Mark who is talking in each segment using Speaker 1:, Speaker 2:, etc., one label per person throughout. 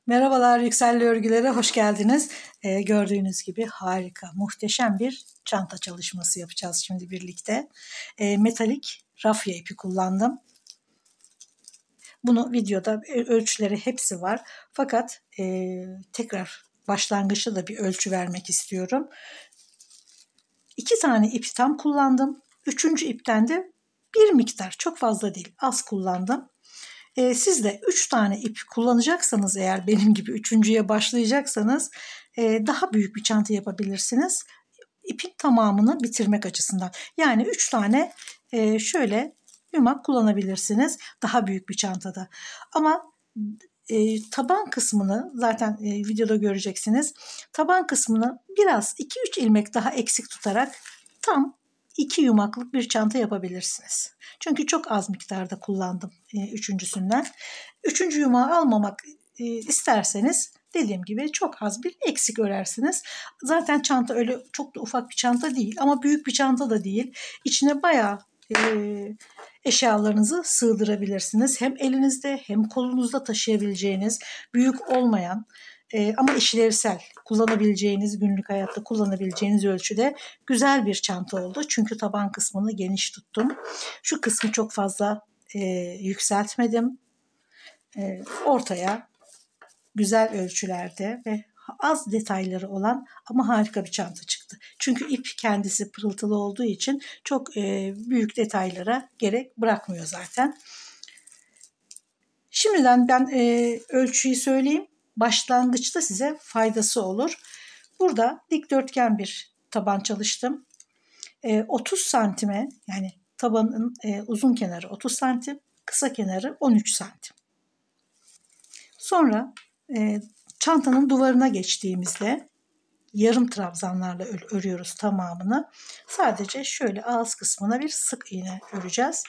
Speaker 1: Merhabalar, Yükselli Örgülere hoş geldiniz. Gördüğünüz gibi harika, muhteşem bir çanta çalışması yapacağız şimdi birlikte. Metalik rafya ipi kullandım. Bunu videoda ölçüleri hepsi var. Fakat tekrar başlangıçta da bir ölçü vermek istiyorum. 2 tane ipi tam kullandım. 3. ipten de bir miktar, çok fazla değil, az kullandım. Siz de 3 tane ip kullanacaksanız, eğer benim gibi 3.'ye başlayacaksanız daha büyük bir çanta yapabilirsiniz. İpin tamamını bitirmek açısından. Yani 3 tane şöyle yumak kullanabilirsiniz daha büyük bir çantada. Ama taban kısmını zaten videoda göreceksiniz. Taban kısmını biraz 2-3 ilmek daha eksik tutarak tam 2 yumaklık bir çanta yapabilirsiniz. Çünkü çok az miktarda kullandım üçüncüsünden. 3. yumağı almamak isterseniz dediğim gibi çok az bir eksik örersiniz. Zaten çanta öyle çok da ufak bir çanta değil ama büyük bir çanta da değil. İçine bayağı eşyalarınızı sığdırabilirsiniz. Hem elinizde hem kolunuzda taşıyabileceğiniz, büyük olmayan ama işlevsel, kullanabileceğiniz, günlük hayatta kullanabileceğiniz ölçüde güzel bir çanta oldu. Çünkü taban kısmını geniş tuttum. Şu kısmı çok fazla yükseltmedim. Ortaya güzel ölçülerde ve az detayları olan ama harika bir çanta çıktı. Çünkü ip kendisi pırıltılı olduğu için çok büyük detaylara gerek bırakmıyor zaten. Şimdiden ben ölçüyü söyleyeyim. Başlangıçta size faydası olur. Burada dikdörtgen bir taban çalıştım. 30 santime, yani tabanın uzun kenarı 30 santim, kısa kenarı 13 santim. Sonra çantanın duvarına geçtiğimizde yarım trabzanlarla örüyoruz tamamını. Sadece şöyle ağız kısmına bir sık iğne öreceğiz.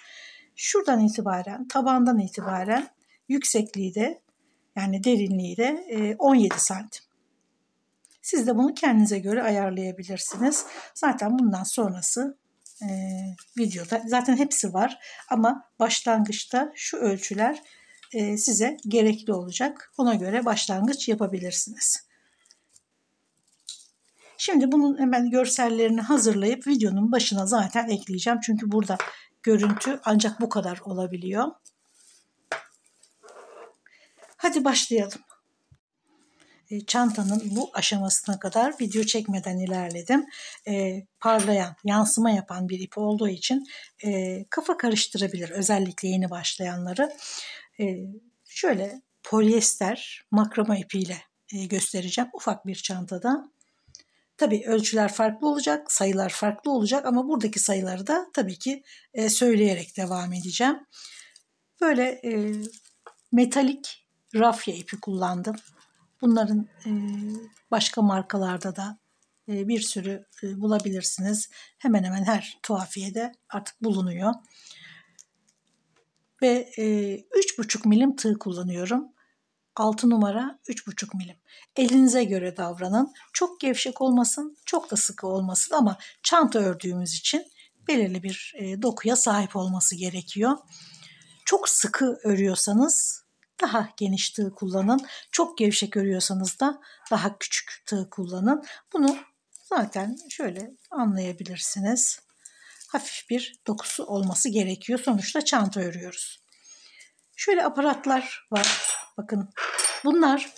Speaker 1: Şuradan itibaren, tabandan itibaren yüksekliği de, yani derinliği de 17 santim. Siz de bunu kendinize göre ayarlayabilirsiniz. Zaten bundan sonrası videoda zaten hepsi var ama başlangıçta şu ölçüler size gerekli olacak. Ona göre başlangıç yapabilirsiniz. Şimdi bunun hemen görsellerini hazırlayıp videonun başına zaten ekleyeceğim. Çünkü burada görüntü ancak bu kadar olabiliyor. Hadi başlayalım. Çantanın bu aşamasına kadar video çekmeden ilerledim. Parlayan, yansıma yapan bir ip olduğu için kafa karıştırabilir, özellikle yeni başlayanları. Şöyle polyester makrama ipiyle göstereceğim ufak bir çantada. Tabii ölçüler farklı olacak, sayılar farklı olacak ama buradaki sayıları da tabii ki söyleyerek devam edeceğim. Böyle metalik rafya ipi kullandım. Bunların başka markalarda da bir sürü bulabilirsiniz. Hemen hemen her tuhafiyede artık bulunuyor. Ve 3,5 milim tığ kullanıyorum. 6 numara 3,5 milim. Elinize göre davranın. Çok gevşek olmasın, çok da sıkı olmasın ama çanta ördüğümüz için belirli bir dokuya sahip olması gerekiyor. Çok sıkı örüyorsanız daha geniş tığ kullanın. Çok gevşek örüyorsanız da daha küçük tığ kullanın. Bunu zaten şöyle anlayabilirsiniz. Hafif bir dokusu olması gerekiyor. Sonuçta çanta örüyoruz. Şöyle aparatlar var. Bakın bunlar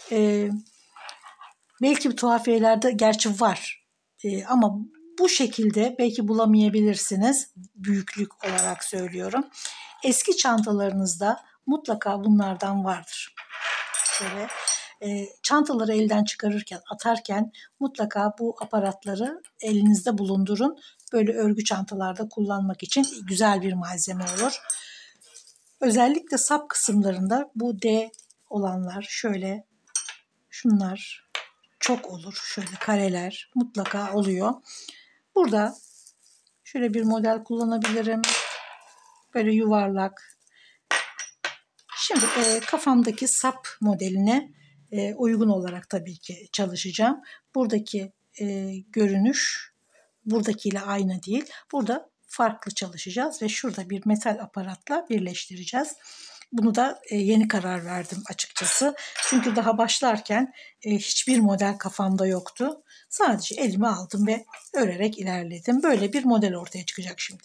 Speaker 1: belki bir tuhafiyelerde gerçi var ama bu şekilde belki bulamayabilirsiniz. Büyüklük olarak söylüyorum. Eski çantalarınızda mutlaka bunlardan vardır. Şöyle çantaları elden çıkarırken, atarken mutlaka bu aparatları elinizde bulundurun. Böyle örgü çantalarda kullanmak için güzel bir malzeme olur. Özellikle sap kısımlarında bu D olanlar, şöyle şunlar çok olur. Şöyle kareler mutlaka oluyor. Burada şöyle bir model kullanabilirim. Böyle yuvarlak. Şimdi kafamdaki sap modeline uygun olarak tabii ki çalışacağım. Buradaki görünüş buradakiyle aynı değil. Burada farklı çalışacağız ve şurada bir metal aparatla birleştireceğiz. Bunu da yeni karar verdim açıkçası. Çünkü daha başlarken hiçbir model kafamda yoktu. Sadece elime aldım ve örerek ilerledim. Böyle bir model ortaya çıkacak şimdi.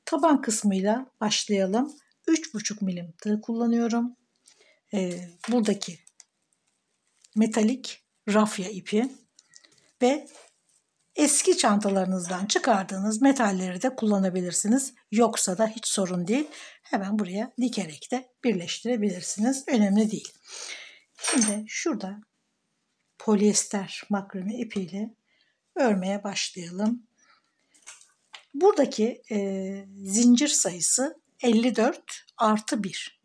Speaker 1: Taban kısmıyla başlayalım. 3,5 milim tığ kullanıyorum. Buradaki metalik rafya ipi ve eski çantalarınızdan çıkardığınız metalleri de kullanabilirsiniz. Yoksa da hiç sorun değil. Hemen buraya dikerek de birleştirebilirsiniz. Önemli değil. Şimdi şurada polyester makrame ipiyle örmeye başlayalım. Buradaki zincir sayısı 54 artı 1.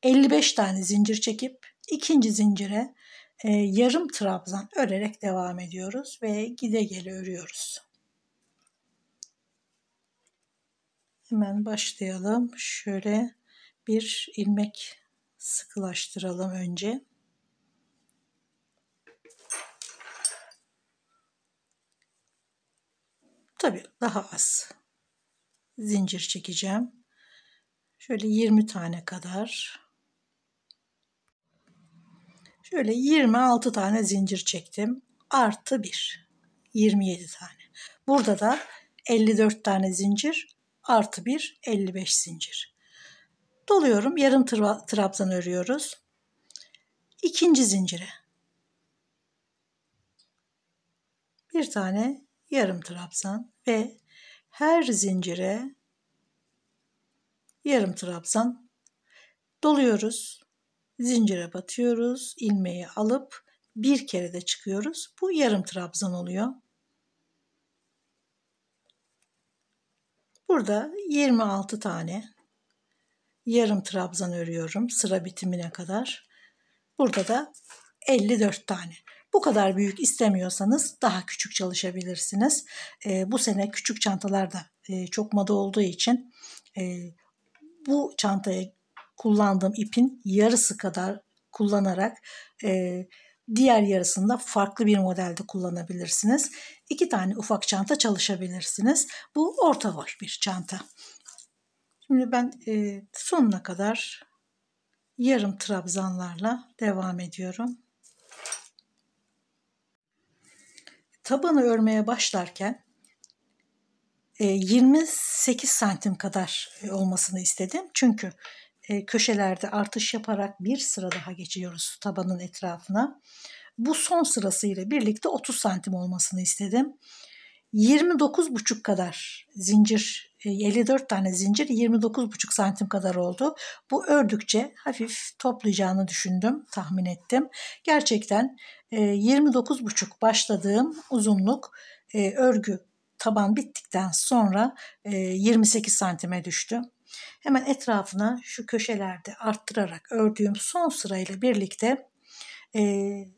Speaker 1: 55 tane zincir çekip ikinci zincire yarım trabzan örerek devam ediyoruz ve gide gele örüyoruz. Hemen başlayalım. Şöyle bir ilmek sıkılaştıralım önce. Tabii daha az zincir çekeceğim. Şöyle 20 tane kadar. Şöyle 26 tane zincir çektim. Artı 1. 27 tane. Burada da 54 tane zincir artı 1 55 zincir. Doluyorum. Yarım trabzan örüyoruz. İkinci zincire bir tane yarım trabzan ve her zincire yarım trabzan doluyoruz. Zincire batıyoruz. İlmeği alıp bir kere de çıkıyoruz. Bu yarım trabzan oluyor. Burada 26 tane yarım trabzan örüyorum sıra bitimine kadar. Burada da 54 tane. Bu kadar büyük istemiyorsanız daha küçük çalışabilirsiniz. Bu sene küçük çantalar da çok moda olduğu için bu çantaya kullandığım ipin yarısı kadar kullanarak diğer yarısını da farklı bir modelde kullanabilirsiniz. 2 tane ufak çanta çalışabilirsiniz. Bu orta boy bir çanta. Şimdi ben sonuna kadar yarım trabzanlarla devam ediyorum. Tabanı örmeye başlarken 28 santim kadar olmasını istedim. Çünkü köşelerde artış yaparak bir sıra daha geçiyoruz tabanın etrafına. Bu son sırasıyla birlikte 30 santim olmasını istedim. 29,5 kadar zincir, 54 tane zincir 29,5 santim kadar oldu. Bu ördükçe hafif toplayacağını düşündüm, tahmin ettim. Gerçekten 29,5 başladığım uzunluk örgü taban bittikten sonra 28 santime düştü. Hemen etrafına şu köşelerde arttırarak ördüğüm son sırayla birlikte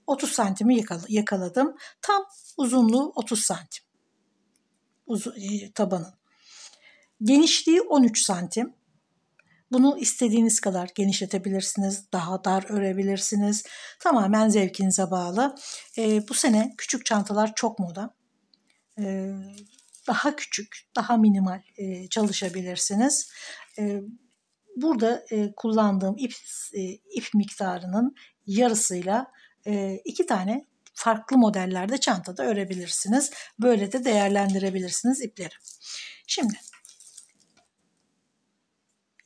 Speaker 1: 30 santimi yakaladım. Tam uzunluğu 30 santim. Tabanın. Genişliği 13 santim. Bunu istediğiniz kadar genişletebilirsiniz. Daha dar örebilirsiniz. Tamamen zevkinize bağlı. Bu sene küçük çantalar çok moda. Daha küçük, daha minimal çalışabilirsiniz. Burada kullandığım ip miktarının yarısıyla 2 tane farklı modellerde çantada örebilirsiniz. Böyle de değerlendirebilirsiniz ipleri. Şimdi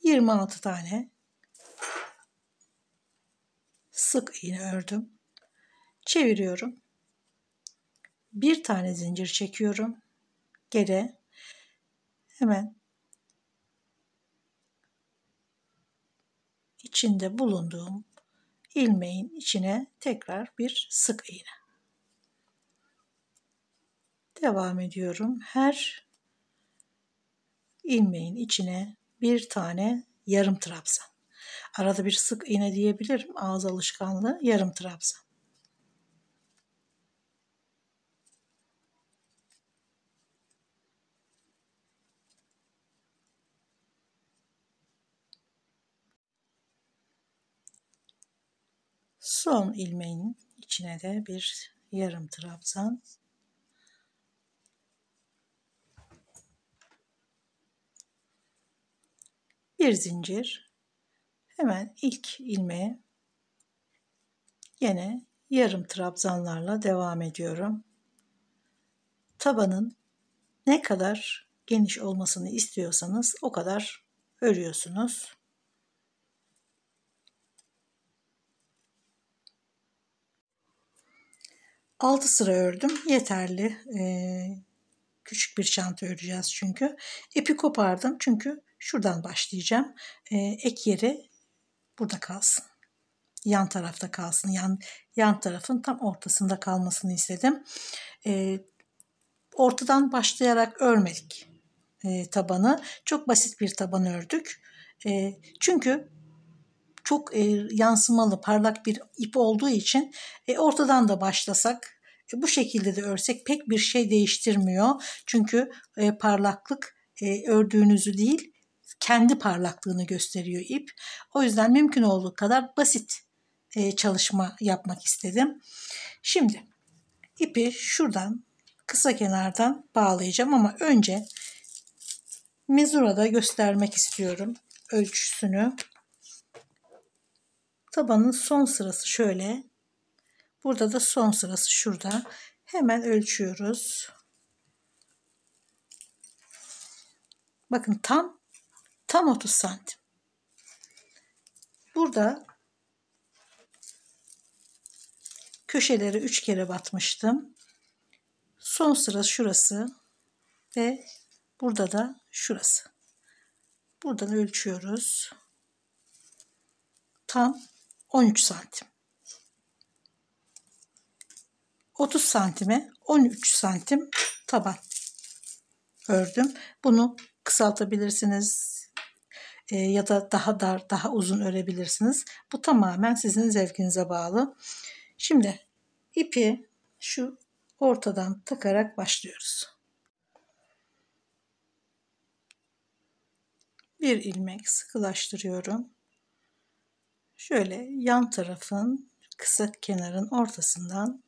Speaker 1: 26 tane sık iğne ördüm. Çeviriyorum. Bir tane zincir çekiyorum. Geri hemen içinde bulunduğum ilmeğin içine tekrar bir sık iğne. Devam ediyorum. Her ilmeğin içine bir tane yarım trabzan. Arada bir sık iğne diyebilirim. Ağız alışkanlığı yarım trabzan. Son ilmeğin içine de bir yarım trabzan. Bir zincir, hemen ilk ilmeğe yine yarım trabzanlarla devam ediyorum. Tabanın ne kadar geniş olmasını istiyorsanız o kadar örüyorsunuz. Altı sıra ördüm. Yeterli. Küçük bir çanta öreceğiz çünkü. İpi kopardım çünkü şuradan başlayacağım. Ek yeri burada kalsın. Yan tarafta kalsın. Yan tarafın tam ortasında kalmasını istedim. Ortadan başlayarak örmedik tabanı. Çok basit bir taban ördük. Çünkü çok yansımalı, parlak bir ip olduğu için ortadan da başlasak, bu şekilde de örsek pek bir şey değiştirmiyor. Çünkü parlaklık ördüğünüzü değil, kendi parlaklığını gösteriyor ip. O yüzden mümkün olduğu kadar basit çalışma yapmak istedim. Şimdi ipi şuradan kısa kenardan bağlayacağım ama önce mezurada göstermek istiyorum ölçüsünü. Tabanın son sırası şöyle. Burada da son sırası şurada. Hemen ölçüyoruz. Bakın tam 30 santim. Burada köşeleri 3 kere batmıştım. Son sıra şurası ve burada da şurası. Buradan ölçüyoruz. Tam 13 santim. 30 santime 13 santim taban ördüm. Bunu kısaltabilirsiniz ya da daha dar, daha uzun örebilirsiniz. Bu tamamen sizin zevkinize bağlı. Şimdi ipi şu ortadan takarak başlıyoruz. Bir ilmek sıkılaştırıyorum. Şöyle yan tarafın kısa kenarın ortasından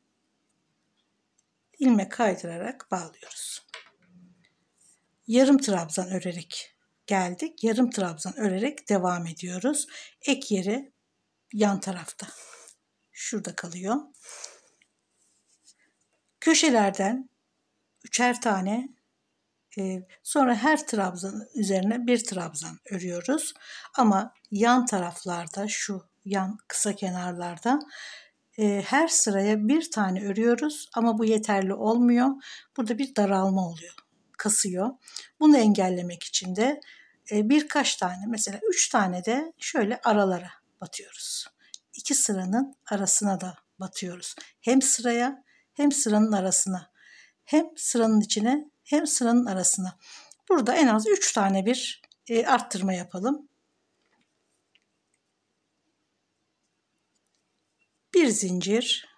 Speaker 1: ilmek kaydırarak bağlıyoruz. Yarım trabzan örerek geldik. Yarım trabzan örerek devam ediyoruz. Ek yeri yan tarafta. Şurada kalıyor. Köşelerden üçer tane, sonra her trabzanın üzerine bir trabzan örüyoruz. Ama yan taraflarda, şu yan kısa kenarlarda her sıraya bir tane örüyoruz ama bu yeterli olmuyor. Burada bir daralma oluyor, kasıyor. Bunu engellemek için de birkaç tane, mesela 3 tane de şöyle aralara batıyoruz. 2 sıranın arasına da batıyoruz. Hem sıraya hem sıranın arasına, hem sıranın içine hem sıranın arasına. Burada en az 3 tane bir arttırma yapalım. Bir zincir,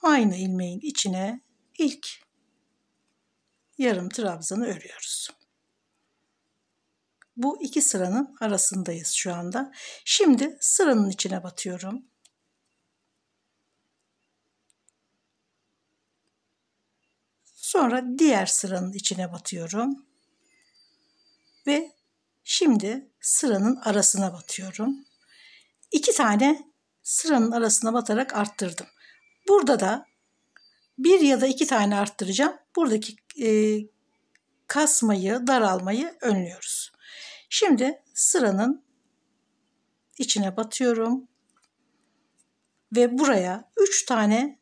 Speaker 1: aynı ilmeğin içine ilk yarım trabzanı örüyoruz. Bu iki sıranın arasındayız şu anda. Şimdi sıranın içine batıyorum. Sonra diğer sıranın içine batıyorum. Ve şimdi sıranın arasına batıyorum. 2 tane sıranın arasına batarak arttırdım. Burada da 1 ya da 2 tane arttıracağım. Buradaki kasmayı, daralmayı önlüyoruz. Şimdi sıranın içine batıyorum. Ve buraya 3 tane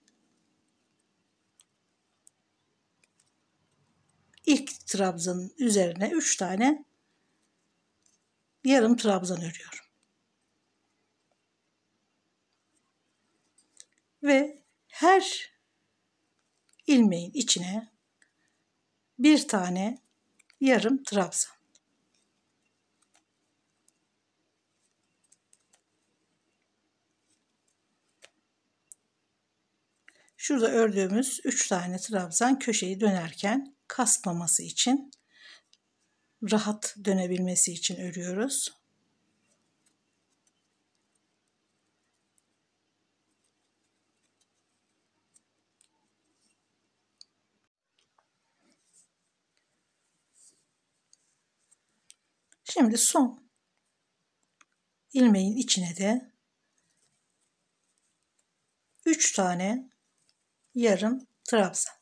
Speaker 1: ilk trabzanın üzerine 3 tane yarım trabzan örüyorum. Ve her ilmeğin içine bir tane yarım trabzan. Şurada ördüğümüz 3 tane trabzan köşeyi dönerken kasmaması için, rahat dönebilmesi için örüyoruz. Şimdi son ilmeğin içine de 3 tane yarım trabzan.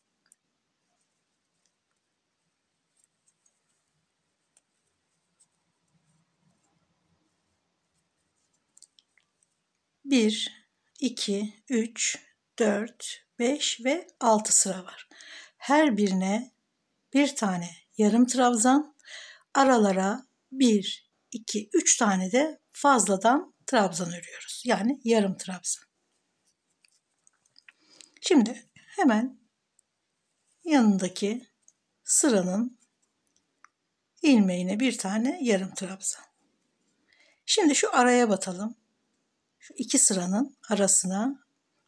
Speaker 1: Bir, 2, 3, 4, 5 ve 6 sıra var. Her birine bir tane yarım trabzan, aralara 1, 2, 3 tane de fazladan trabzan örüyoruz. Yani yarım trabzan. Şimdi hemen yanındaki sıranın ilmeğine bir tane yarım trabzan. Şimdi şu araya batalım. Şu iki sıranın arasına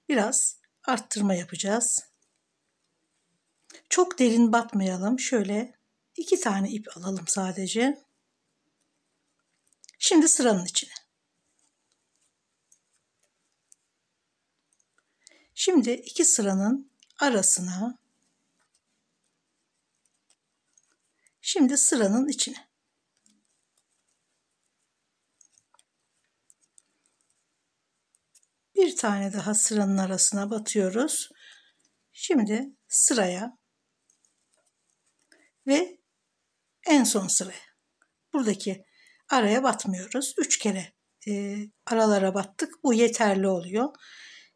Speaker 1: biraz arttırma yapacağız. Çok derin batmayalım. Şöyle 2 tane ip alalım sadece. Şimdi sıranın içine. Şimdi iki sıranın arasına, şimdi sıranın içine. Bir tane daha sıranın arasına batıyoruz. Şimdi sıraya ve en son sıraya. Buradaki araya batmıyoruz. 3 kere aralara battık. Bu yeterli oluyor.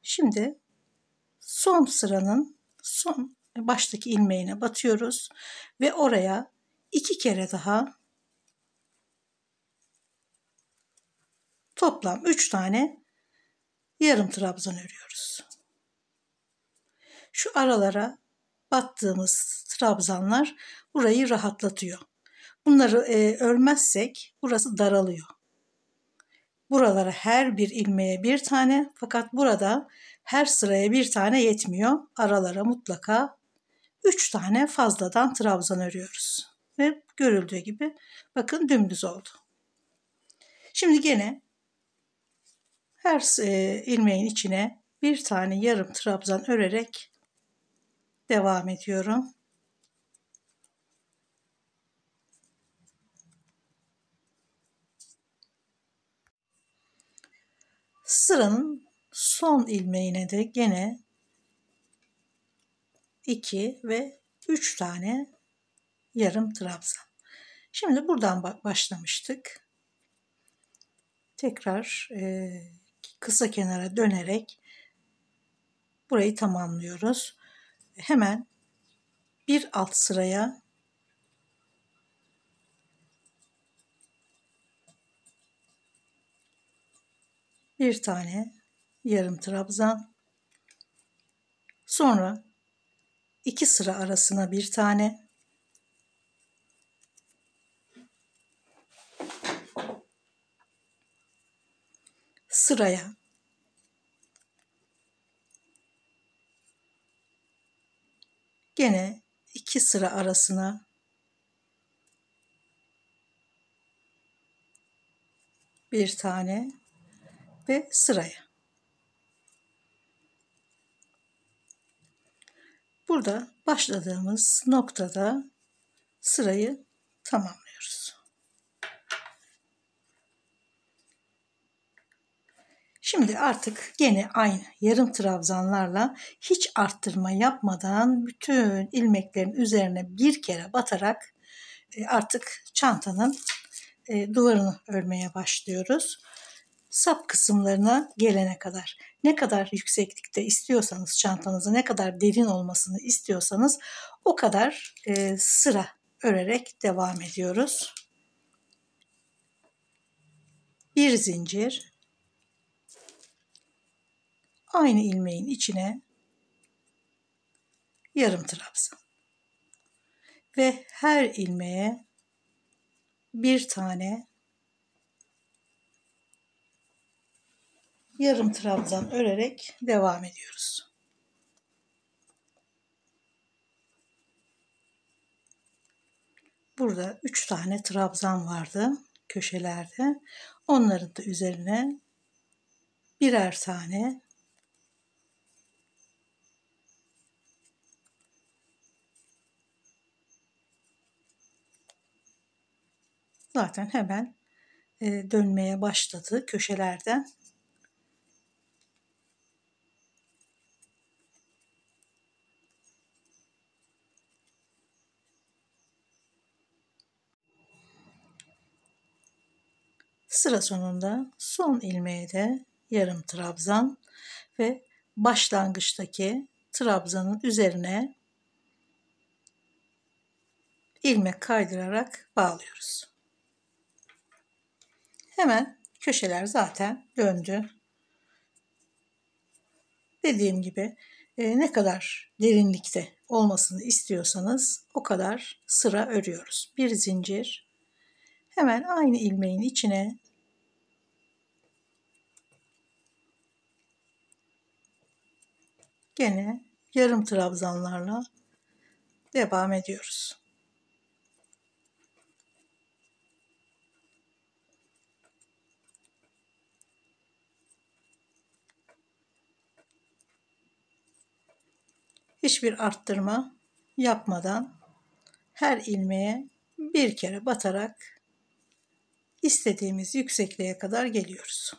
Speaker 1: Şimdi son sıranın son baştaki ilmeğine batıyoruz ve oraya 2 kere daha toplam 3 tane yarım trabzan örüyoruz. Şu aralara battığımız trabzanlar burayı rahatlatıyor. Bunları örmezsek burası daralıyor. Buralara her bir ilmeğe bir tane, fakat burada her sıraya bir tane yetmiyor. Aralara mutlaka 3 tane fazladan trabzan örüyoruz. Ve görüldüğü gibi bakın dümdüz oldu. Şimdi gene her ilmeğin içine bir tane yarım trabzan örerek devam ediyorum. Sıranın son ilmeğine de gene 2 ve 3 tane yarım trabzan. Şimdi buradan başlamıştık. Tekrar kısa kenara dönerek burayı tamamlıyoruz. Hemen bir alt sıraya bir tane yarım trabzan, sonra iki sıra arasına bir tane, sıraya gene iki sıra arasına bir tane ve sıraya. Burada başladığımız noktada sırayı tamamlıyoruz. Şimdi artık gene aynı yarım trabzanlarla hiç arttırma yapmadan bütün ilmeklerin üzerine bir kere batarak artık çantanın duvarını örmeye başlıyoruz. Sap kısımlarına gelene kadar. Ne kadar yükseklikte istiyorsanız, çantanızı ne kadar derin olmasını istiyorsanız o kadar sıra örerek devam ediyoruz. Bir zincir, aynı ilmeğin içine yarım trabzan ve her ilmeğe bir tane yarım trabzan örerek devam ediyoruz. Burada 3 tane trabzan vardı köşelerde. Onların da üzerine birer tane zaten hemen dönmeye başladı köşelerden. Sıra sonunda son ilmeğe de yarım trabzan ve başlangıçtaki trabzanın üzerine ilmek kaydırarak bağlıyoruz. Hemen köşeler zaten döndü. Dediğim gibi ne kadar derinlikte olmasını istiyorsanız o kadar sıra örüyoruz. Bir zincir, hemen aynı ilmeğin içine gene yarım trabzanlarla devam ediyoruz. Hiçbir arttırma yapmadan her ilmeğe bir kere batarak istediğimiz yüksekliğe kadar geliyoruz.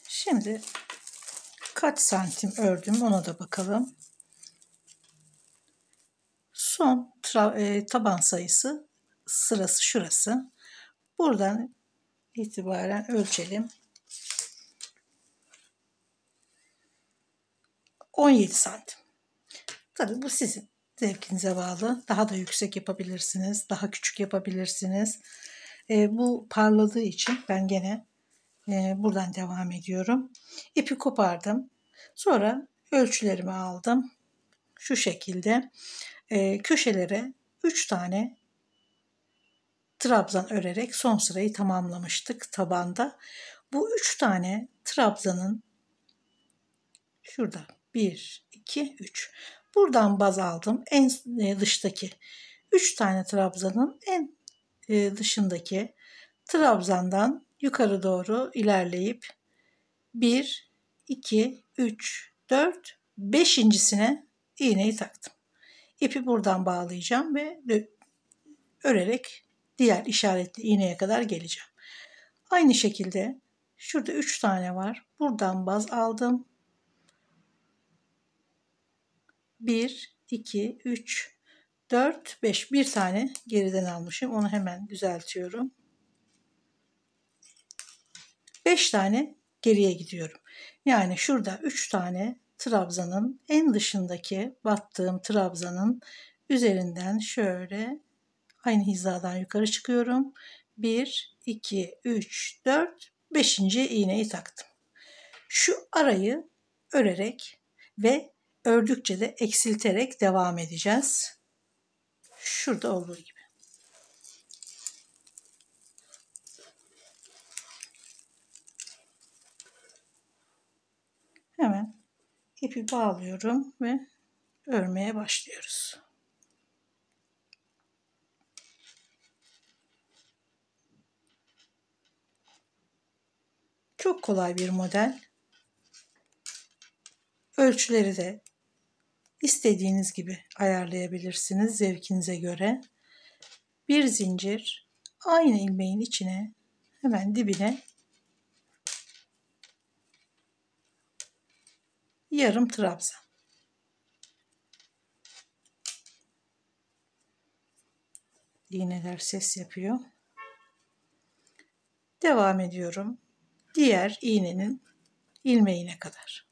Speaker 1: Şimdi kaç santim ördüm ona da bakalım. Son taban sayısı sırası şurası. Buradan itibaren ölçelim. 17 santim. Tabii bu sizin zevkinize bağlı. Daha da yüksek yapabilirsiniz. Daha küçük yapabilirsiniz. Bu parladığı için ben gene buradan devam ediyorum. İpi kopardım. Sonra ölçülerimi aldım. Şu şekilde köşelere 3 tane trabzan örerek son sırayı tamamlamıştık tabanda. Bu 3 tane trabzanın şurada 1, 2, 3. Buradan baz aldım. En dıştaki 3 tane trabzanın en dışındaki trabzandan yukarı doğru ilerleyip 1, 2, 3, 4, 5.'sine iğneyi taktım. İpi buradan bağlayacağım ve örerek diğer işaretli iğneye kadar geleceğim. Aynı şekilde şurada 3 tane var. Buradan baz aldım. 1, 2, 3, 4, 5. Bir tane geriden almışım. Onu hemen düzeltiyorum. 5 tane geriye gidiyorum. Yani şurada 3 tane trabzanın en dışındaki battığım trabzanın üzerinden şöyle aynı hizadan yukarı çıkıyorum. 1, 2, 3, 4, 5. iğneyi taktım. Şu arayı örerek ve ördükçe de eksilterek devam edeceğiz. Şurada olduğu gibi. Hemen ipi bağlıyorum ve örmeye başlıyoruz. Çok kolay bir model. Ölçüleri de istediğiniz gibi ayarlayabilirsiniz zevkinize göre. Bir zincir, aynı ilmeğin içine hemen dibine yarım trabzan. İğneler ses yapıyor. Devam ediyorum. Diğer iğnenin ilmeğine kadar.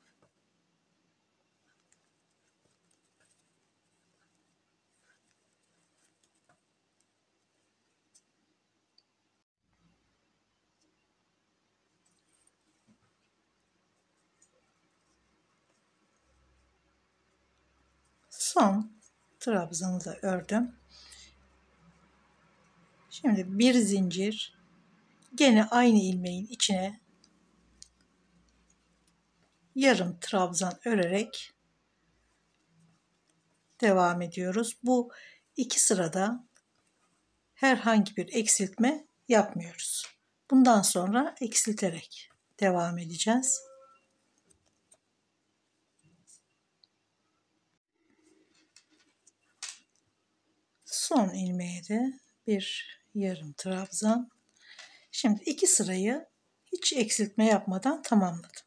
Speaker 1: Son trabzanı da ördüm. Şimdi bir zincir, gene aynı ilmeğin içine yarım trabzan örerek devam ediyoruz. Bu iki sırada herhangi bir eksiltme yapmıyoruz. Bundan sonra eksilterek devam edeceğiz. Son ilmeğe de bir yarım trabzan. Şimdi 2 sırayı hiç eksiltme yapmadan tamamladım.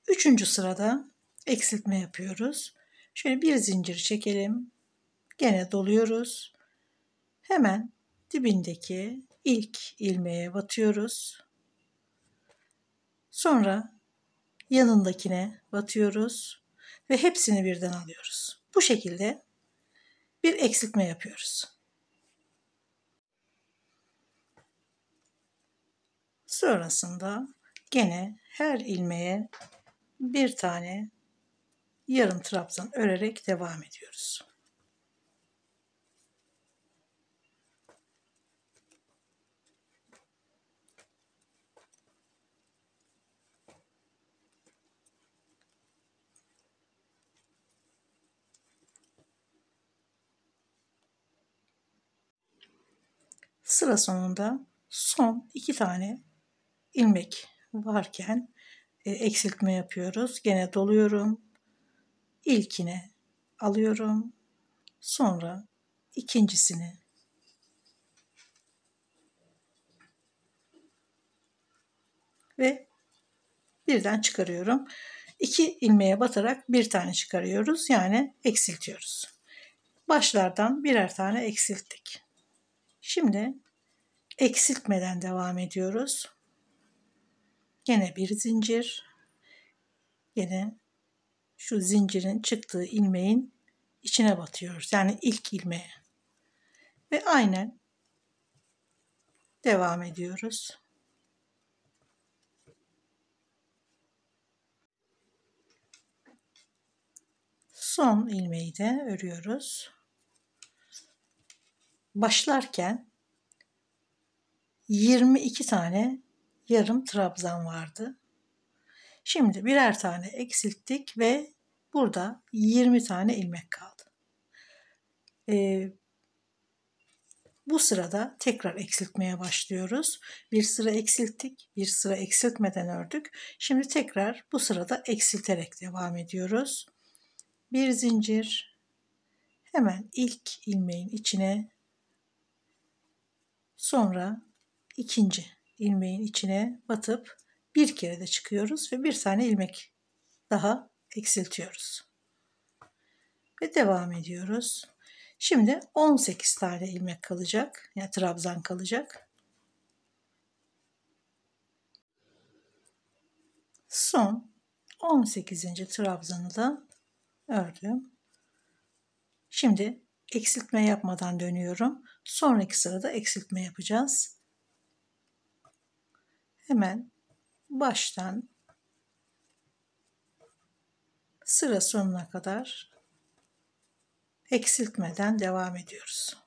Speaker 1: 3. sırada eksiltme yapıyoruz. Şöyle bir zincir çekelim. Gene doluyoruz. Hemen dibindeki ilk ilmeğe batıyoruz. Sonra yanındakine batıyoruz ve hepsini birden alıyoruz. Bu şekilde bir eksiltme yapıyoruz. Sonrasında gene her ilmeğe bir tane yarım trabzan örerek devam ediyoruz. Sıra sonunda son 2 tane ilmek varken eksiltme yapıyoruz. Gene doluyorum. İlkine alıyorum. Sonra ikincisini ve birden çıkarıyorum. 2 ilmeğe batarak bir tane çıkarıyoruz. Yani eksiltiyoruz. Başlardan birer tane eksilttik. Şimdi eksiltmeden devam ediyoruz. Gene bir zincir. Gene şu zincirin çıktığı ilmeğin içine batıyoruz. Yani ilk ilmeğe. Ve aynen devam ediyoruz. Son ilmeği de örüyoruz. Başlarken 22 tane yarım trabzan vardı. Şimdi birer tane eksilttik ve burada 20 tane ilmek kaldı. Bu sırada tekrar eksiltmeye başlıyoruz. Bir sıra eksilttik, bir sıra eksiltmeden ördük. Şimdi tekrar bu sırada eksilterek devam ediyoruz. Bir zincir, hemen ilk ilmeğin içine, sonra ikinci ilmeğin içine batıp bir kere de çıkıyoruz ve bir tane ilmek daha eksiltiyoruz. Ve devam ediyoruz. Şimdi 18 tane ilmek kalacak. Yani trabzan kalacak. Son 18. trabzanı da ördüm. Şimdi eksiltme yapmadan dönüyorum. Sonraki sırada eksiltme yapacağız. Hemen baştan sıra sonuna kadar eksiltmeden devam ediyoruz.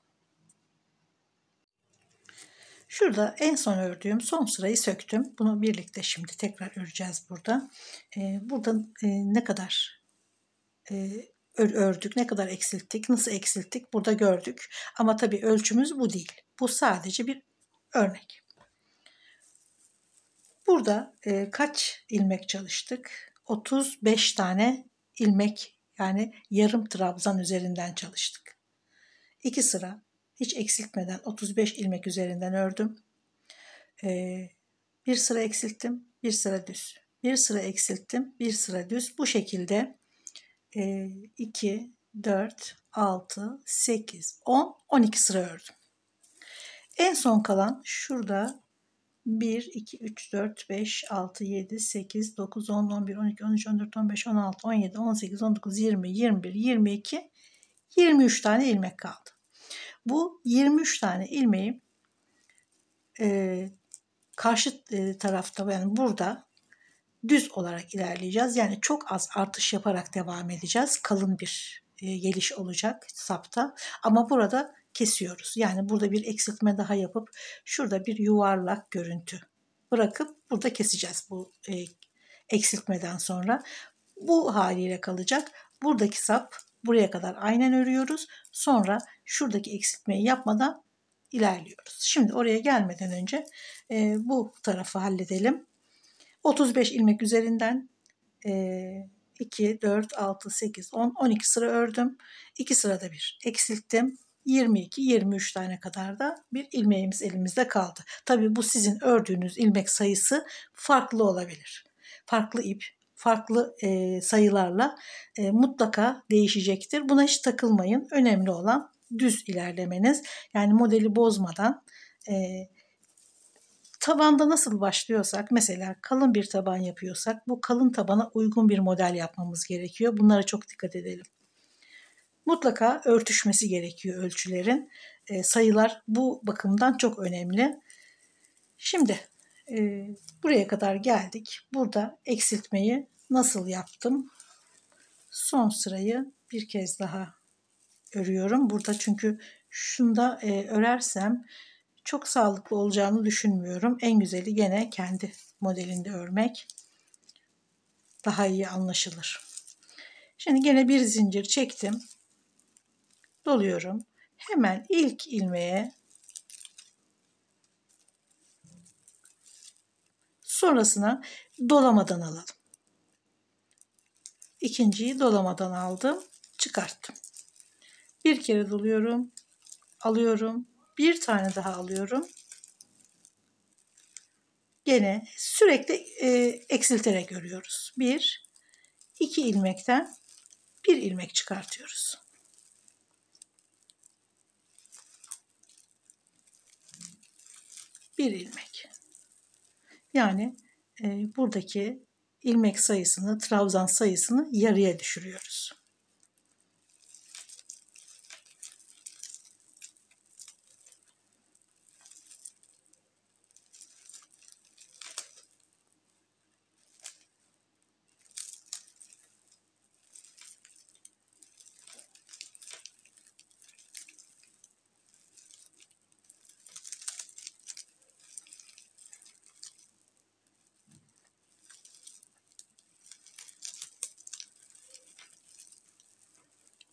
Speaker 1: Şurada en son ördüğüm son sırayı söktüm. Bunu birlikte şimdi tekrar öreceğiz burada. Burada ne kadar ördük, ne kadar eksilttik, nasıl eksilttik burada gördük. Ama tabii ölçümüz bu değil. Bu sadece bir örnek. Burada kaç ilmek çalıştık? 35 tane ilmek, yani yarım trabzan üzerinden çalıştık. 2 sıra hiç eksiltmeden 35 ilmek üzerinden ördüm. Bir sıra eksilttim, bir sıra düz. Bir sıra eksilttim, bir sıra düz. Bu şekilde 2, 4, 6, 8, 10, 12 sıra ördüm. En son kalan şurada 1, 2, 3, 4, 5, 6, 7, 8, 9, 10, 11, 12, 13, 14, 15, 16, 17, 18, 19, 20, 21, 22, 23 tane ilmek kaldı. Bu 23 tane ilmeği karşı tarafta, yani burada düz olarak ilerleyeceğiz. Yani çok az artış yaparak devam edeceğiz. Kalın bir geliş olacak sapta. Ama burada kesiyoruz. Yani burada bir eksiltme daha yapıp şurada bir yuvarlak görüntü bırakıp burada keseceğiz bu eksiltmeden sonra. Bu haliyle kalacak. Buradaki sap buraya kadar aynen örüyoruz. Sonra şuradaki eksiltmeyi yapmadan ilerliyoruz. Şimdi oraya gelmeden önce bu tarafı halledelim. 35 ilmek üzerinden 2, 4, 6, 8, 10, 12 sıra ördüm. 2 sırada bir eksilttim. 22, 23 tane kadar da bir ilmeğimiz elimizde kaldı. Tabii bu sizin ördüğünüz ilmek sayısı farklı olabilir. Farklı ip, farklı sayılarla mutlaka değişecektir. Buna hiç takılmayın. Önemli olan düz ilerlemeniz. Yani modeli bozmadan tabanda nasıl başlıyorsak, mesela kalın bir taban yapıyorsak bu kalın tabana uygun bir model yapmamız gerekiyor. Bunlara çok dikkat edelim. Mutlaka örtüşmesi gerekiyor ölçülerin. Sayılar bu bakımdan çok önemli. Şimdi buraya kadar geldik. Burada eksiltmeyi nasıl yaptım? Son sırayı bir kez daha örüyorum. Burada çünkü şunda örersem çok sağlıklı olacağını düşünmüyorum. En güzeli gene kendi modelinde örmek. Daha iyi anlaşılır. Şimdi gene bir zincir çektim. Doluyorum. Hemen ilk ilmeğe, sonrasına dolamadan alalım. İkinciyi dolamadan aldım. Çıkarttım. Bir kere doluyorum. Alıyorum. Bir tane daha alıyorum. Gene sürekli eksilterek örüyoruz. Bir, iki ilmekten bir ilmek çıkartıyoruz. Bir ilmek. Yani buradaki ilmek sayısını, trabzan sayısını yarıya düşürüyoruz.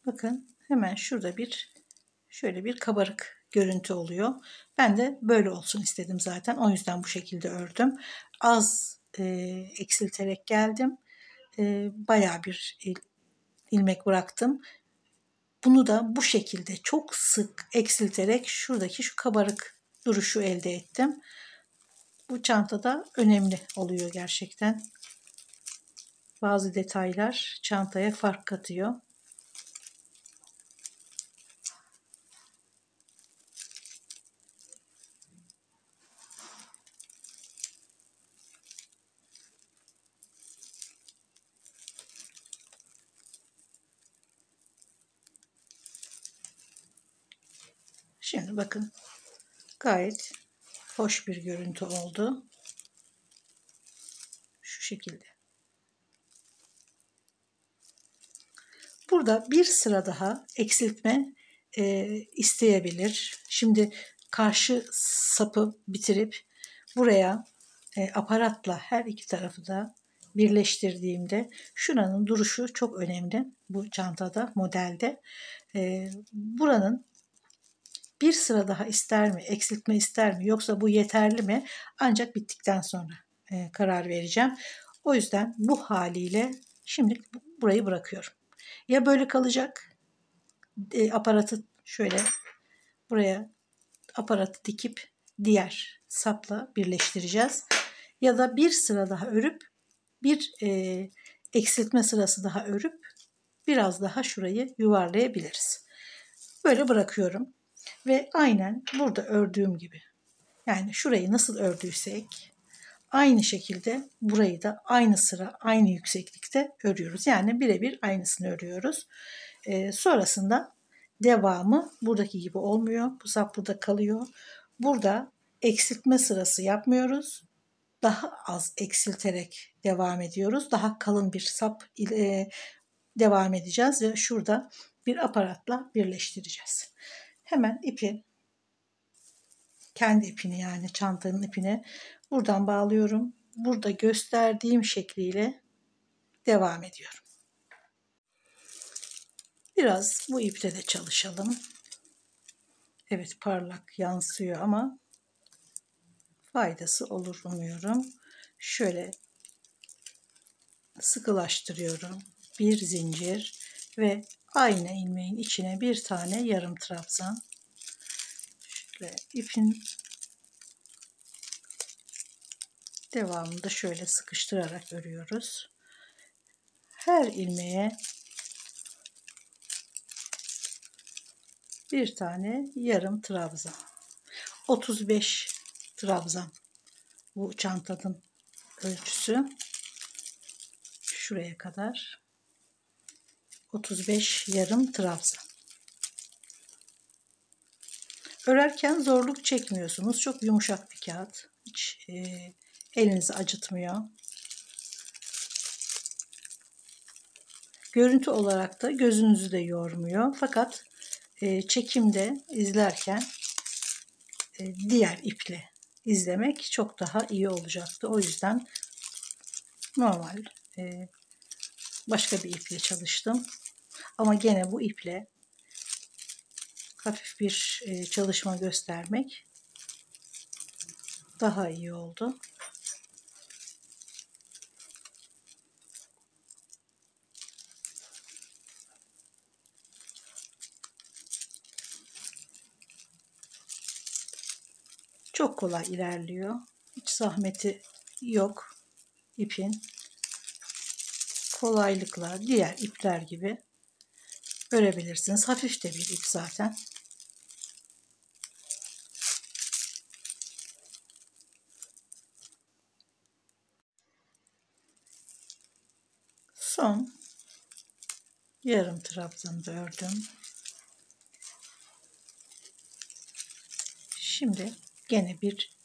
Speaker 1: Bakın hemen şurada şöyle bir kabarık görüntü oluyor. Ben de böyle olsun istedim zaten. O yüzden bu şekilde ördüm. Az eksilterek geldim. Bayağı bir ilmek bıraktım. Bunu da bu şekilde çok sık eksilterek şuradaki şu kabarık duruşu elde ettim. Bu çantada önemli oluyor gerçekten. Bazı detaylar çantaya fark katıyor. Şimdi bakın gayet hoş bir görüntü oldu. Şu şekilde. Burada bir sıra daha eksiltme isteyebilir. Şimdi karşı sapı bitirip buraya aparatla her iki tarafı da birleştirdiğimde şuranın duruşu çok önemli bu çantada, modelde. Buranın bir sıra daha ister mi, eksiltme ister mi, yoksa bu yeterli mi? Ancak bittikten sonra karar vereceğim. O yüzden bu haliyle şimdi burayı bırakıyorum. Ya böyle kalacak, aparatı şöyle buraya aparatı dikip diğer sapla birleştireceğiz. Ya da bir sıra daha örüp bir eksiltme sırası daha örüp biraz daha şurayı yuvarlayabiliriz. Böyle bırakıyorum. Ve aynen burada ördüğüm gibi, yani şurayı nasıl ördüysek aynı şekilde burayı da aynı sıra aynı yükseklikte örüyoruz. Yani birebir aynısını örüyoruz. Sonrasında devamı buradaki gibi olmuyor. Bu sap burada kalıyor. Burada eksiltme sırası yapmıyoruz. Daha az eksilterek devam ediyoruz. Daha kalın bir sap ile devam edeceğiz ve şurada bir aparatla birleştireceğiz. Hemen kendi ipini, yani çantanın ipini buradan bağlıyorum. Burada gösterdiğim şekliyle devam ediyorum. Biraz bu ipte de çalışalım. Evet, parlak yansıyor ama faydası olur umuyorum. Şöyle sıkılaştırıyorum. Bir zincir ve aynı ilmeğin içine bir tane yarım trabzan. Şöyle ipin devamında şöyle sıkıştırarak örüyoruz. Her ilmeğe bir tane yarım trabzan. 35 trabzan bu çantanın ölçüsü. Şuraya kadar 35 yarım trabzan. Örerken zorluk çekmiyorsunuz. Çok yumuşak bir kağıt. Hiç elinizi acıtmıyor. Görüntü olarak da gözünüzü de yormuyor. Fakat çekimde izlerken diğer iple izlemek çok daha iyi olacaktı. O yüzden normal başka bir iple çalıştım. Ama gene bu iple hafif bir çalışma göstermek daha iyi oldu. Çok kolay ilerliyor. Hiç zahmeti yok ipin. Kolaylıkla diğer ipler gibi örebilirsiniz. Hafif de bir ip zaten. Son yarım trabzanı da ördüm. Şimdi gene bir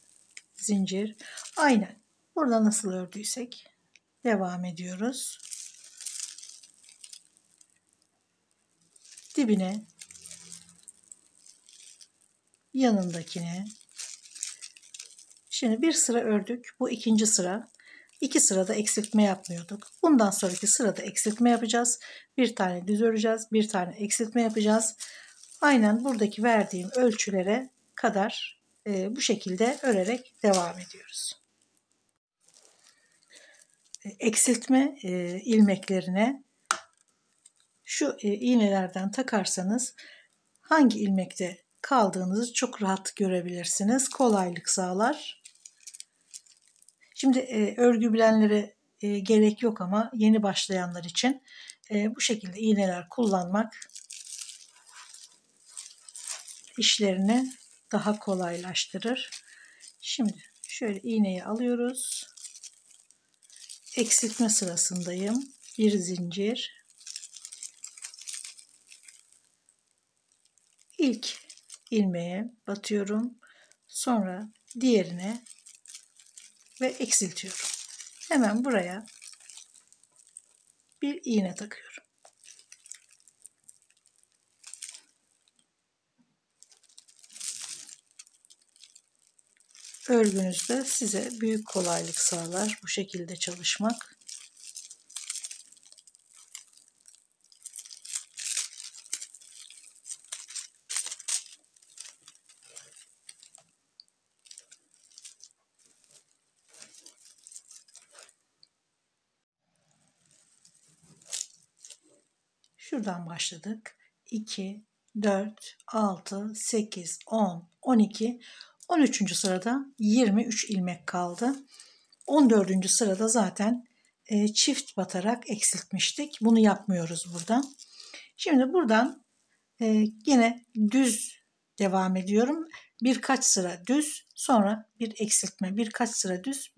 Speaker 1: zincir. Aynen burada nasıl ördüysek devam ediyoruz. Dibine, yanındakine. Şimdi bir sıra ördük. Bu ikinci sıra. 2 sırada eksiltme yapmıyorduk. Bundan sonraki sırada eksiltme yapacağız. Bir tane düz öreceğiz. Bir tane eksiltme yapacağız. Aynen buradaki verdiğim ölçülere kadar bu şekilde örerek devam ediyoruz. Eksiltme ilmeklerine şu iğnelerden takarsanız hangi ilmekte kaldığınızı çok rahat görebilirsiniz. Kolaylık sağlar. Şimdi örgü bilenlere gerek yok ama yeni başlayanlar için bu şekilde iğneler kullanmak işlerini daha kolaylaştırır. Şimdi şöyle iğneyi alıyoruz. Eksiltme sırasındayım. Bir zincir. İlk ilmeğe batıyorum. Sonra diğerine ve eksiltiyorum. Hemen buraya bir iğne takıyorum. Örgünüzde size büyük kolaylık sağlar bu şekilde çalışmak. Şuradan başladık. 2, 4, 6, 8, 10, 12, 13. sırada 23 ilmek kaldı. 14. sırada zaten çift batarak eksiltmiştik. Bunu yapmıyoruz buradan. Şimdi buradan yine düz devam ediyorum. Birkaç sıra düz, sonra bir eksiltme, birkaç sıra düz,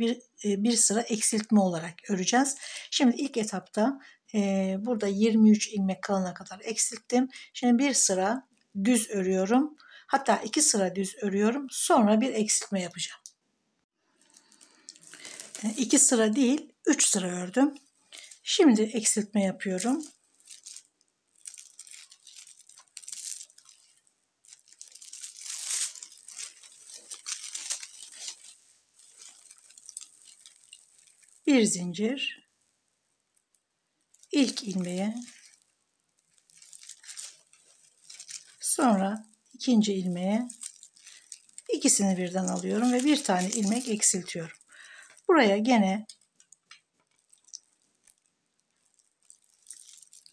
Speaker 1: bir sıra eksiltme olarak öreceğiz. Şimdi ilk etapta burada 23 ilmek kalana kadar eksilttim. Şimdi bir sıra düz örüyorum. Hatta 2 sıra düz örüyorum. Sonra bir eksiltme yapacağım. 2 sıra değil, 3 sıra ördüm. Şimdi eksiltme yapıyorum. Bir zincir, ilk ilmeğe, sonra ikinci ilmeğe ikisini birden alıyorum ve bir tane ilmek eksiltiyorum. Buraya gene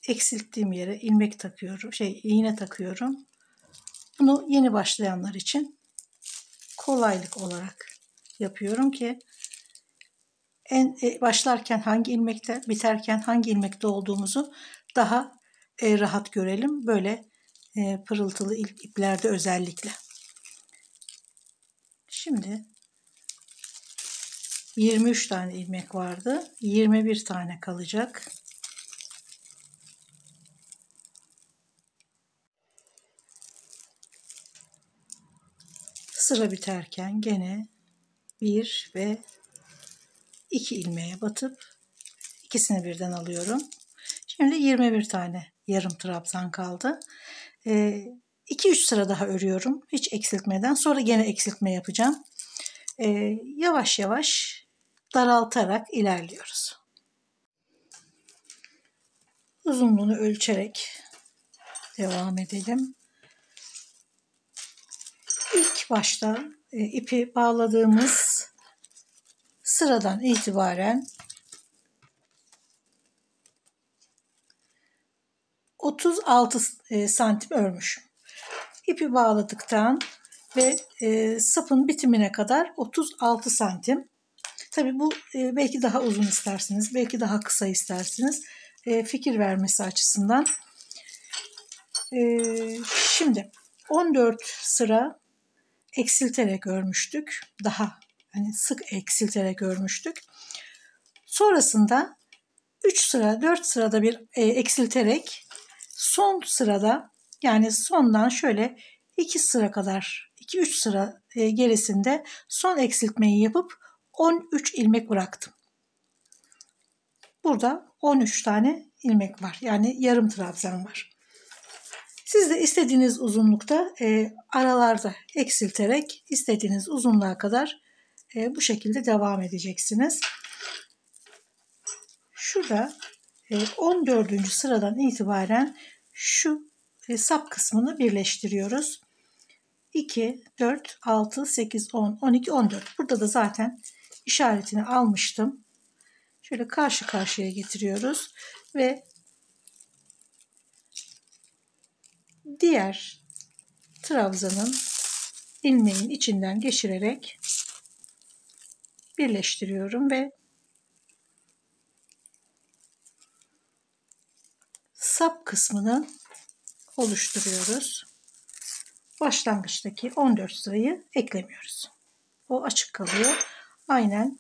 Speaker 1: eksilttiğim yere ilmek takıyorum, iğne takıyorum. Bunu yeni başlayanlar için kolaylık olarak yapıyorum ki başlarken hangi ilmekte, biterken hangi ilmekte olduğumuzu daha rahat görelim. Böyle pırıltılı iplerde özellikle. Şimdi 23 tane ilmek vardı. 21 tane kalacak. Sıra biterken gene 1 ve 2 ilmeğe batıp ikisini birden alıyorum. Şimdi 21 tane yarım trabzan kaldı. 2-3 sıra daha örüyorum. Hiç eksiltmeden. Sonra gene eksiltme yapacağım. Yavaş yavaş daraltarak ilerliyoruz. Uzunluğunu ölçerek devam edelim. İlk başta ipi bağladığımız sıradan itibaren 36 santim örmüşüm. İpi bağladıktan ve sapın bitimine kadar 36 santim. Tabii bu belki daha uzun istersiniz, belki daha kısa istersiniz. Fikir vermesi açısından. Şimdi 14 sıra eksilterek örmüştük. Daha sık eksilterek örmüştük. Sonrasında 3 sıra 4 sırada bir eksilterek son sırada, yani sondan şöyle 2 sıra kadar 2-3 sıra gerisinde son eksiltmeyi yapıp 13 ilmek bıraktım. Burada 13 tane ilmek var. Yani yarım trabzan var. Siz de istediğiniz uzunlukta aralarda eksilterek istediğiniz uzunluğa kadar bu şekilde devam edeceksiniz. Şurada 14. sıradan itibaren şu sap kısmını birleştiriyoruz. 2, 4, 6, 8, 10, 12, 14. Burada da zaten işaretini almıştım. Şöyle karşı karşıya getiriyoruz ve diğer trabzanın ilmeğin içinden geçirerek birleştiriyorum ve sap kısmını oluşturuyoruz. Başlangıçtaki 14 sırayı eklemiyoruz. O açık kalıyor. Aynen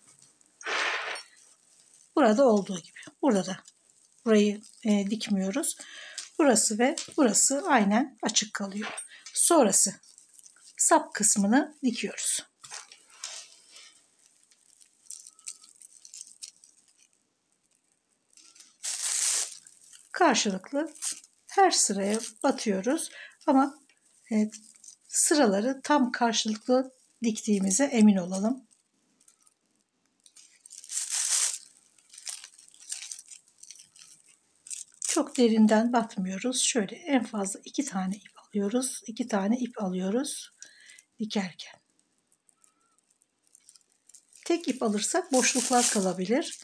Speaker 1: burada olduğu gibi. Burada da burayı dikmiyoruz. Burası ve burası aynen açık kalıyor. Sonrası sap kısmını dikiyoruz. Karşılıklı her sıraya batıyoruz ama sıraları tam karşılıklı diktiğimize emin olalım. Çok derinden batmıyoruz. Şöyle en fazla 2 tane ip alıyoruz. 2 tane ip alıyoruz dikerken. Tek ip alırsak boşluklar kalabilir.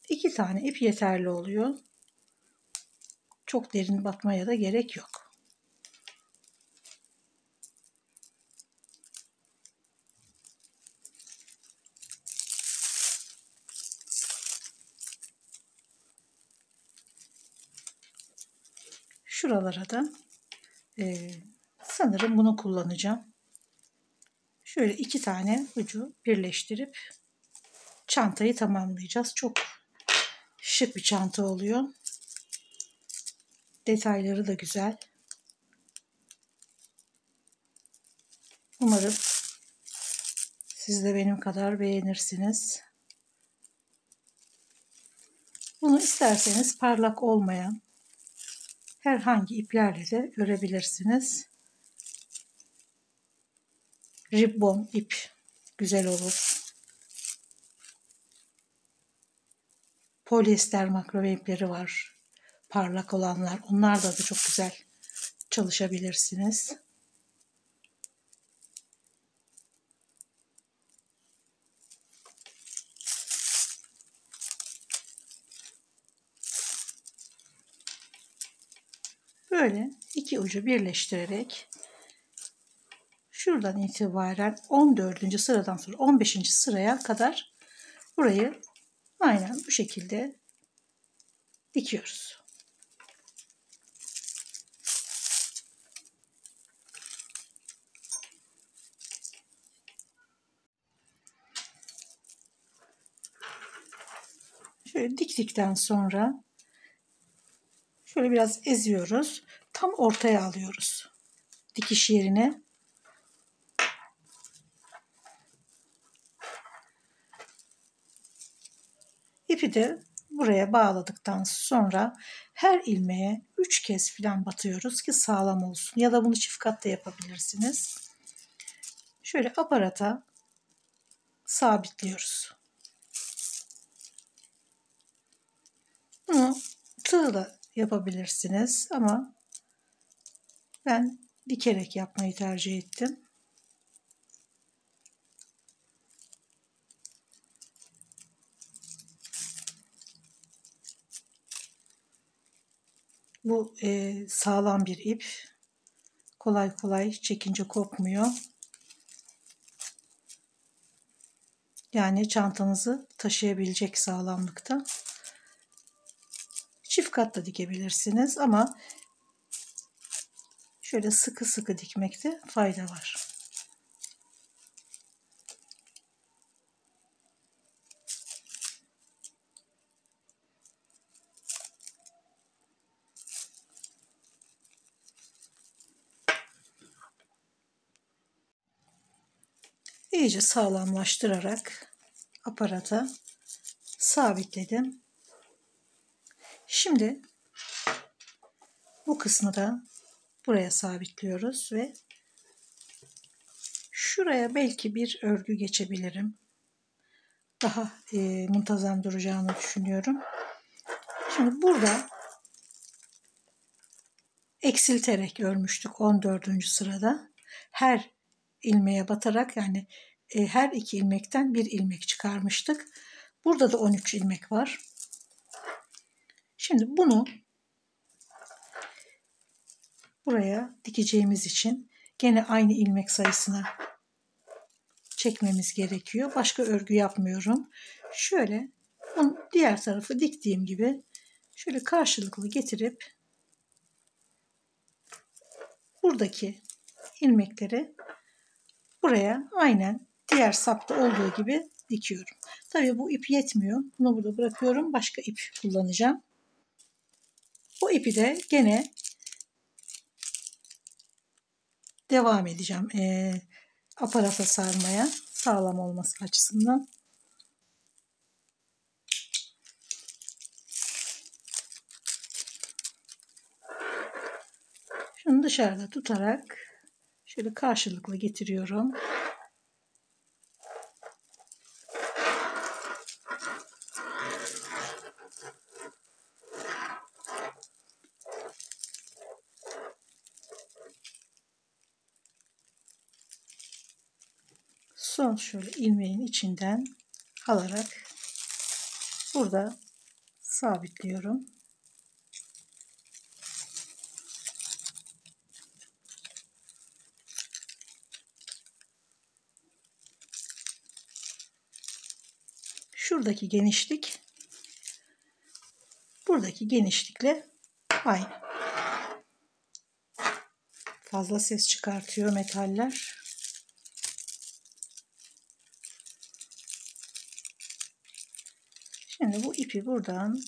Speaker 1: 2 tane ip yeterli oluyor. Çok derin batmaya da gerek yok. Şuralara da sanırım bunu kullanacağım. Şöyle 2 tane ucu birleştirip çantayı tamamlayacağız. Çok şık bir çanta oluyor. Detayları da güzel. Umarım siz de benim kadar beğenirsiniz. Bunu isterseniz parlak olmayan herhangi iplerle de örebilirsiniz. Ribbon ip güzel olur. Polyester makrome ipleri var. Parlak olanlar. Onlar da çok güzel çalışabilirsiniz. Böyle iki ucu birleştirerek şuradan itibaren 14. sıradan sonra 15. sıraya kadar burayı aynen bu şekilde dikiyoruz. Şöyle diktikten sonra şöyle biraz eziyoruz. Tam ortaya alıyoruz. Dikiş yerine. İpi de buraya bağladıktan sonra her ilmeğe 3 kez falan batıyoruz ki sağlam olsun. Ya da bunu çift kat da yapabilirsiniz. Şöyle aparata sabitliyoruz. Bunu tığla yapabilirsiniz ama ben dikerek yapmayı tercih ettim. Bu sağlam bir ip. Kolay kolay çekince kopmuyor. Yani çantanızı taşıyabilecek sağlamlıkta. Çift kat da dikebilirsiniz ama şöyle sıkı sıkı dikmekte fayda var. İyice sağlamlaştırarak aparata sabitledim. Şimdi bu kısmı da buraya sabitliyoruz ve şuraya belki bir örgü geçebilirim. Daha muntazam duracağını düşünüyorum. Şimdi burada eksilterek örmüştük 14. sırada. Her ilmeğe batarak yani her iki ilmekten bir ilmek çıkarmıştık. Burada da 13 ilmek var. Şimdi bunu buraya dikeceğimiz için gene aynı ilmek sayısına çekmemiz gerekiyor. Başka örgü yapmıyorum. Şöyle diğer tarafı diktiğim gibi şöyle karşılıklı getirip buradaki ilmekleri buraya aynen diğer sapta olduğu gibi dikiyorum. Tabii bu ip yetmiyor. Bunu burada bırakıyorum. Başka ip kullanacağım. Bu ipi de gene devam edeceğim aparata sarmaya sağlam olması açısından. Şunu dışarıda tutarak şöyle karşılıklı getiriyorum. Son şöyle ilmeğin içinden alarak burada sabitliyorum. Şuradaki genişlik buradaki genişlikle aynı. Fazla ses çıkartıyor metaller. Şimdi bu ipi buradan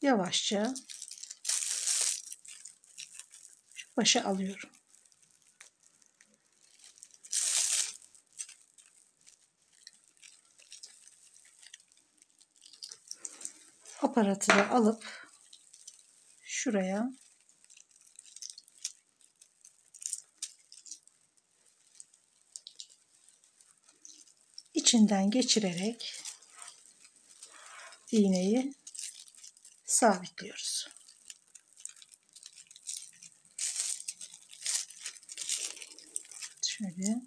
Speaker 1: yavaşça şu başa alıyorum. Aparatı da alıp şuraya içinden geçirerek iğneyi sabitliyoruz. Şöyle.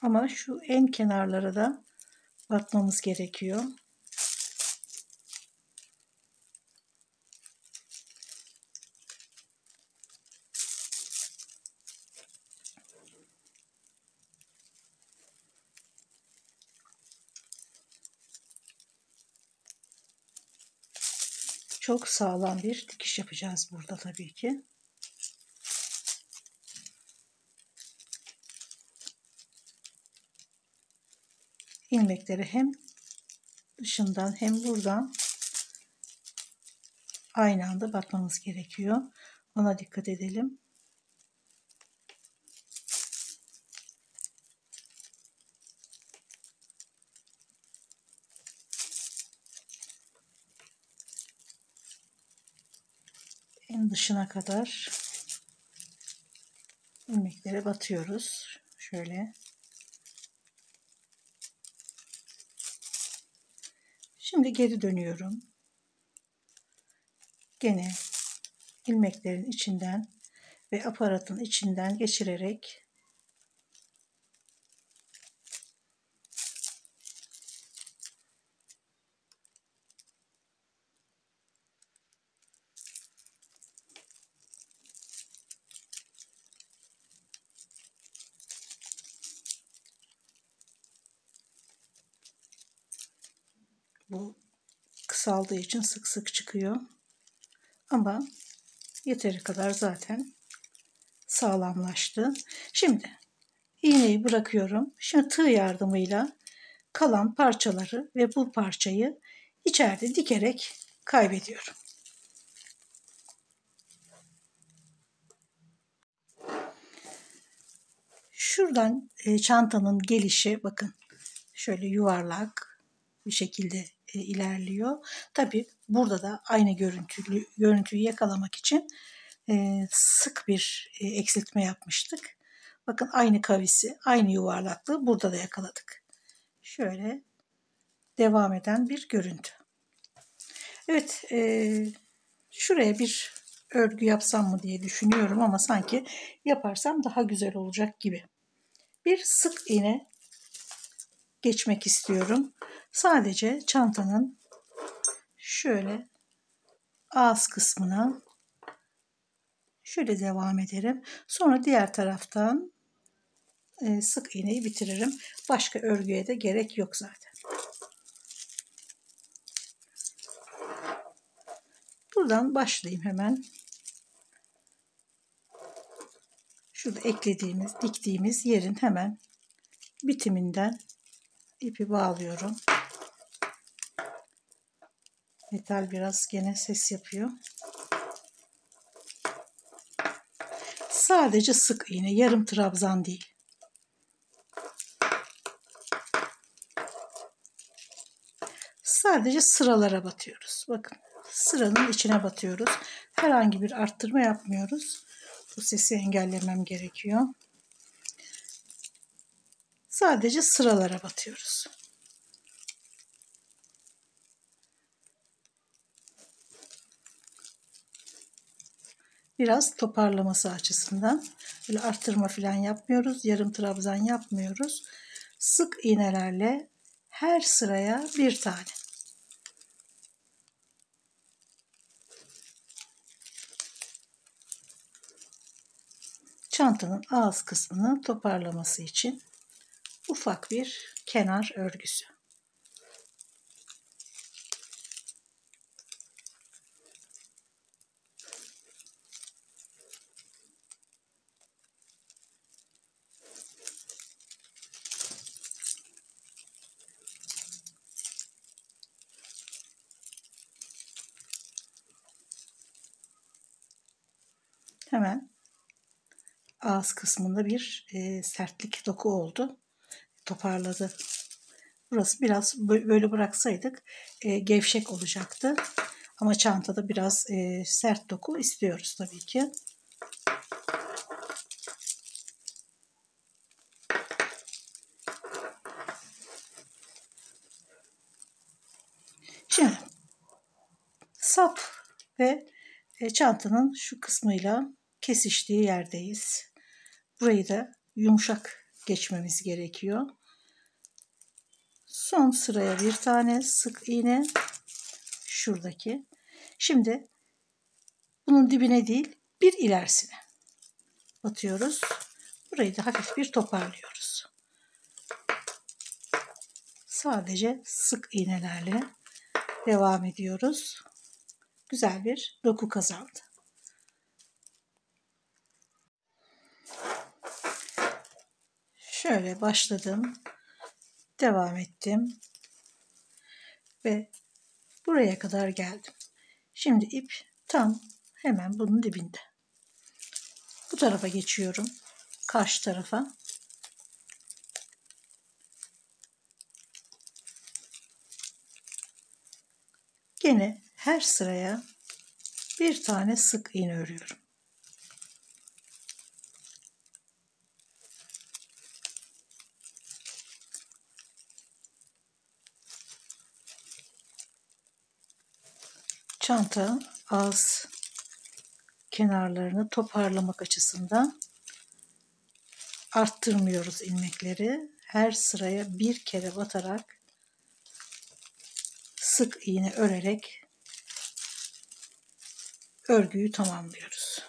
Speaker 1: Ama şu en kenarlara da batmamız gerekiyor. Çok sağlam bir dikiş yapacağız burada tabii ki. İlmekleri hem dışından hem buradan aynı anda batmamız gerekiyor. Ona dikkat edelim. En dışına kadar ilmeklere batıyoruz. Şöyle. Şimdi geri dönüyorum. Gene ilmeklerin içinden ve aparatın içinden geçirerek bu kısaldığı için sık sık çıkıyor. Ama yeteri kadar zaten sağlamlaştı. Şimdi iğneyi bırakıyorum. Şimdi tığ yardımıyla kalan parçaları ve bu parçayı içeride dikerek kaybediyorum. Şuradan çantanın gelişi bakın şöyle yuvarlak bir şekilde ilerliyor. Tabi burada da aynı görüntüyü yakalamak için sık bir eksiltme yapmıştık. Bakın aynı kavisi, aynı yuvarlaklığı burada da yakaladık. Şöyle devam eden bir görüntü. Evet, şuraya bir örgü yapsam mı diye düşünüyorum ama sanki yaparsam daha güzel olacak gibi. Bir sık iğne geçmek istiyorum. Sadece çantanın şöyle ağız kısmına şöyle devam ederim. Sonra diğer taraftan sık iğneyi bitiririm. Başka örgüye de gerek yok zaten. Buradan başlayayım hemen. Şurada diktiğimiz yerin hemen bitiminden ipi bağlıyorum. Metal biraz gene ses yapıyor. Sadece sık iğne, yarım trabzan değil. Sadece sıralara batıyoruz. Bakın sıranın içine batıyoruz. Herhangi bir arttırma yapmıyoruz. Bu sesi engellemem gerekiyor. Sadece sıralara batıyoruz. Biraz toparlaması açısından böyle arttırma falan yapmıyoruz. Yarım trabzan yapmıyoruz. Sık iğnelerle her sıraya bir tane. Çantanın ağız kısmını toparlaması için ufak bir kenar örgüsü. Hemen ağız kısmında bir sertlik doku oldu. Toparladı. Burası biraz böyle bıraksaydık gevşek olacaktı. Ama çantada biraz sert doku istiyoruz tabii ki. Şimdi ve çantanın şu kısmıyla kesiştiği yerdeyiz. Burayı da yumuşak geçmemiz gerekiyor. Son sıraya bir tane sık iğne, şuradaki. Şimdi bunun dibine değil, bir ilerisine batıyoruz. Burayı da hafif bir toparlıyoruz. Sadece sık iğnelerle devam ediyoruz. Güzel bir doku kazandı. Şöyle başladım. Devam ettim. Ve buraya kadar geldim. Şimdi ip tam hemen bunun dibinde. Bu tarafa geçiyorum. Karşı tarafa. Gene her sıraya bir tane sık iğne örüyorum. Çanta ağız kenarlarını toparlamak açısından arttırmıyoruz ilmekleri. Her sıraya bir kere batarak sık iğne örerek örgüyü tamamlıyoruz.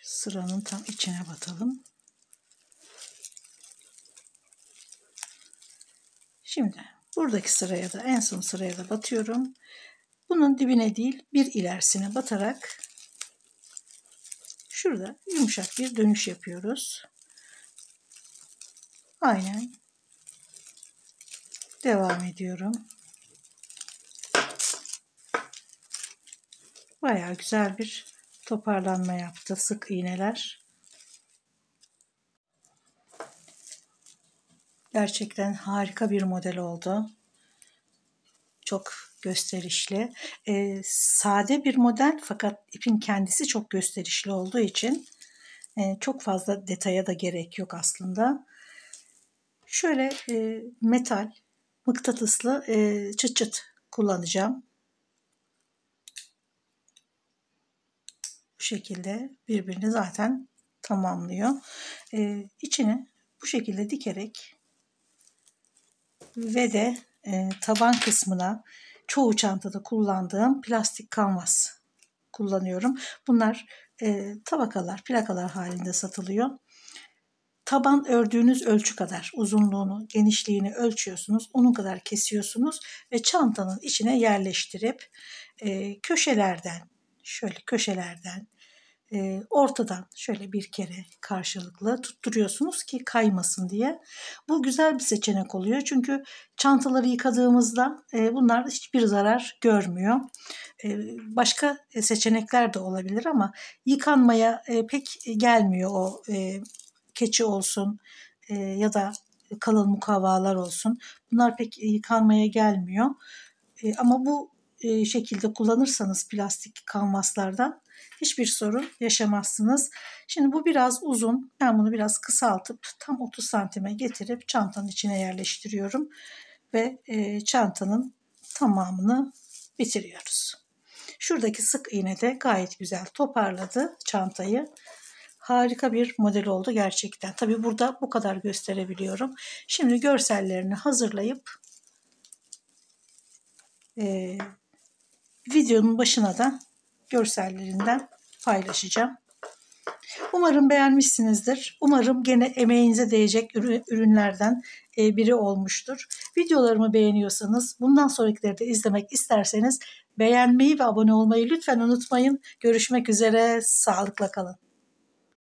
Speaker 1: Sıranın tam içine batalım. Şimdi buradaki sıraya da, en son sıraya da batıyorum. Bunun dibine değil, bir ilerisine batarak şurada yumuşak bir dönüş yapıyoruz. Aynen devam ediyorum. Bayağı güzel bir toparlanma yaptı sık iğneler. Gerçekten harika bir model oldu. Çok gösterişli. Sade bir model fakat ipin kendisi çok gösterişli olduğu için çok fazla detaya da gerek yok aslında. Şöyle metal, mıknatıslı çıt çıt kullanacağım. Bu şekilde birbirini zaten tamamlıyor. İçine bu şekilde dikerek ve de taban kısmına çoğu çantada kullandığım plastik kanvas kullanıyorum. Bunlar tabakalar, plakalar halinde satılıyor. Taban ördüğünüz ölçü kadar uzunluğunu, genişliğini ölçüyorsunuz. Onun kadar kesiyorsunuz ve çantanın içine yerleştirip köşelerden, şöyle köşelerden, ortadan şöyle bir kere karşılıklı tutturuyorsunuz ki kaymasın diye. Bu güzel bir seçenek oluyor. Çünkü çantaları yıkadığımızda bunlar hiçbir zarar görmüyor. Başka seçenekler de olabilir ama yıkanmaya pek gelmiyor o keçi olsun ya da kalın mukavvalar olsun. Bunlar pek yıkanmaya gelmiyor. Ama bu şekilde kullanırsanız plastik kanvaslardan hiçbir sorun yaşamazsınız. Şimdi bu biraz uzun. Ben bunu biraz kısaltıp tam 30 santime getirip çantanın içine yerleştiriyorum. Ve çantanın tamamını bitiriyoruz. Şuradaki sık iğne de gayet güzel toparladı çantayı. Harika bir model oldu gerçekten. Tabii burada bu kadar gösterebiliyorum. Şimdi görsellerini hazırlayıp videonun başına da görsellerinden paylaşacağım. Umarım beğenmişsinizdir. Umarım gene emeğinize değecek ürünlerden biri olmuştur. Videolarımı beğeniyorsanız, bundan sonrakileri de izlemek isterseniz beğenmeyi ve abone olmayı lütfen unutmayın. Görüşmek üzere, sağlıkla kalın.